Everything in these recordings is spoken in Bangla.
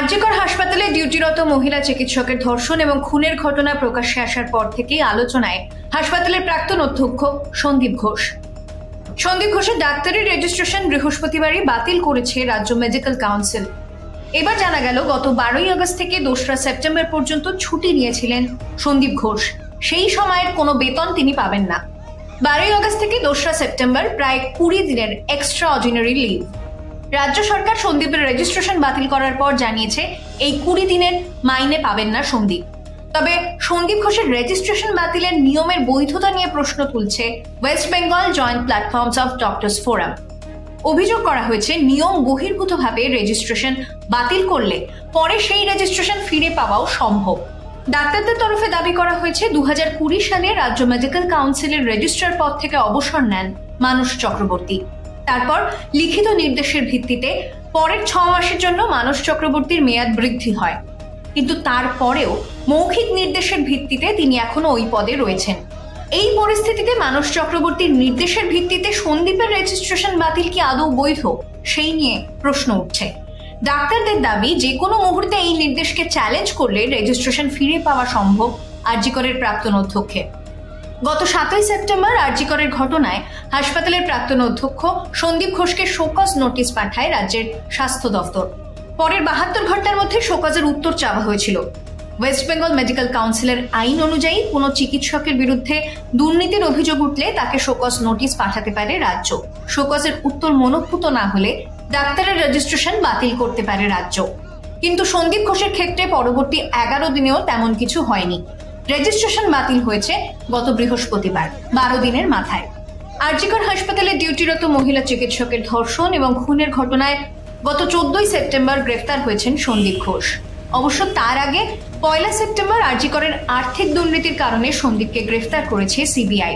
আরজিকর হাসপাতালে ডিউটিরত মহিলা চিকিৎসকের ধর্ষণ এবং খুনের ঘটনা প্রকাশ্যে আসার পর থেকেই আলোচনায় হাসপাতালের প্রাক্তন অধ্যক্ষ সন্দীপ ঘোষ। সন্দীপ ঘোষের ডাক্তারি রেজিস্ট্রেশন বৃহস্পতিবারই বাতিল করেছে রাজ্য মেডিকেল কাউন্সিল। এবার জানা গেল গত 12ই আগস্ট থেকে 2রা সেপ্টেম্বর পর্যন্ত ছুটি নিয়েছিলেন সন্দীপ ঘোষ। সেই সময়ের কোনো বেতন তিনি পাবেন না। 12ই আগস্ট থেকে 2রা সেপ্টেম্বর প্রায় 20 দিনের এক্সট্রা অর্ডিনারি লিভ। রাজ্য সরকার সন্দীপের রেজিস্ট্রেশন বাতিল করার পর জানিয়েছে এই 20 দিনের মাইনে পাবেন না সন্দীপ। তবে সন্দীপ ঘোষের রেজিস্ট্রেশন বাতিলের নিয়মের বৈধতা নিয়ে প্রশ্ন তুলছে West Bengal joint platforms of doctors forum. অভিযোগ করা হয়েছে নিয়ম বহির্ভূতভাবে রেজিস্ট্রেশন বাতিল করলে পরে সেই রেজিস্ট্রেশন ফিরে পাওয়াও সম্ভব। ডাক্তারদের তরফে দাবি করা হয়েছে 2020 সালে রাজ্য মেডিকেল কাউন্সিলের রেজিস্ট্রার পদ থেকে অবসর নেন মানস চক্রবর্তী। তারপর লিখিত নির্দেশের ভিত্তিতে পরের 6 মাসের জন্য মানস চক্রবর্তীর মেয়াদ বৃদ্ধি হয়, কিন্তু তারপরেও মৌখিক নির্দেশের ভিত্তিতে তিনি এখনো ওই পদে রয়েছেন। এই পরিস্থিতিতে মানস চক্রবর্তীর নির্দেশের ভিত্তিতে সন্দীপের রেজিস্ট্রেশন বাতিল কি আদৌ বৈধ, সেই নিয়ে প্রশ্ন উঠছে। ডাক্তারদের দাবি যে কোনো মুহূর্তে এই নির্দেশকে চ্যালেঞ্জ করলে রেজিস্ট্রেশন ফিরে পাওয়া সম্ভব আরজিকরের প্রাক্তন অধ্যক্ষের। গত 7ই সেপ্টেম্বর আরজিকরের ঘটনায় হাসপাতালের প্রাক্তন অধ্যক্ষ সন্দীপ ঘোষকে শোকজ নোটিশ পাঠায় রাজ্যের স্বাস্থ্য দফতর। পরের 72 ঘন্টার মধ্যে শোকজের উত্তর চাওয়া হয়েছিল। ওয়েস্ট বেঙ্গল মেডিকেল কাউন্সিলের আইন অনুযায়ী কোনো চিকিৎসকের বিরুদ্ধে দুর্নীতির অভিযোগ উঠলে তাকে শোকজ নোটিশ পাঠাতে পারে রাজ্য। শোকজের উত্তর মনঃপূত না হলে ডাক্তারের রেজিস্ট্রেশন বাতিল করতে পারে রাজ্য। কিন্তু সন্দীপ ঘোষের ক্ষেত্রে পরবর্তী 11 দিনেও তেমন কিছু হয়নি। রেজিস্ট্রেশন বাতিল হয়েছে গত বৃহস্পতিবার, 12 দিনের মাথায়। আরজিকর হাসপাতালে ডিউটিরত মহিলা চিকিৎসকের ধর্ষণ এবং খুনের ঘটনায় গত 14ই সেপ্টেম্বর গ্রেফতার হয়েছেন সন্দীপ ঘোষ। অবশ্য তার আগে 1 সেপ্টেম্বর আরজিকরের আর্থিক দুর্নীতির কারণে সন্দীপকে গ্রেফতার করেছে সিবিআই।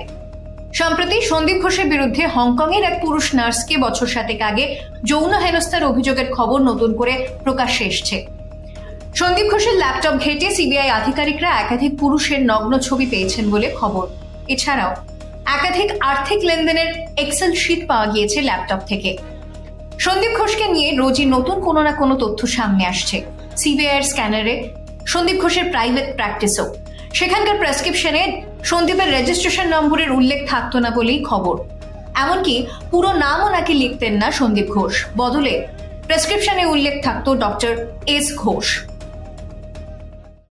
সম্প্রতি সন্দীপ ঘোষের বিরুদ্ধে হংকংয়ের এক পুরুষ নার্সকে বছর 7 আগে যৌন হেনস্থার অভিযোগের খবর নতুন করে প্রকাশ্যে এসছে। সন্দীপ ঘোষের ল্যাপটপ ঘেঁটে সিবিআই আধিকারিকরা একাধিক পুরুষের নগ্ন ছবি পেয়েছেন বলে খবর। এছাড়াও একাধিক আর্থিক লেনদেনের এক্সেল শিট পাওয়া গিয়েছে ল্যাপটপ থেকে। সন্দীপ ঘোষকে নিয়ে রোজই নতুন কোনো না কোনো তথ্য সামনে আসছে। সিবিআই এর স্ক্যানারে সন্দীপ ঘোষের প্রাইভেট প্র্যাকটিসও, সেখানকার প্রেসক্রিপশনে সন্দীপের রেজিস্ট্রেশন নম্বরের উল্লেখ থাকতো না বলেই খবর। এমনকি পুরো নামও নাকি লিখতেন না সন্দীপ ঘোষ, বদলে প্রেসক্রিপশনে উল্লেখ থাকতো ডক্টর এস ঘোষ।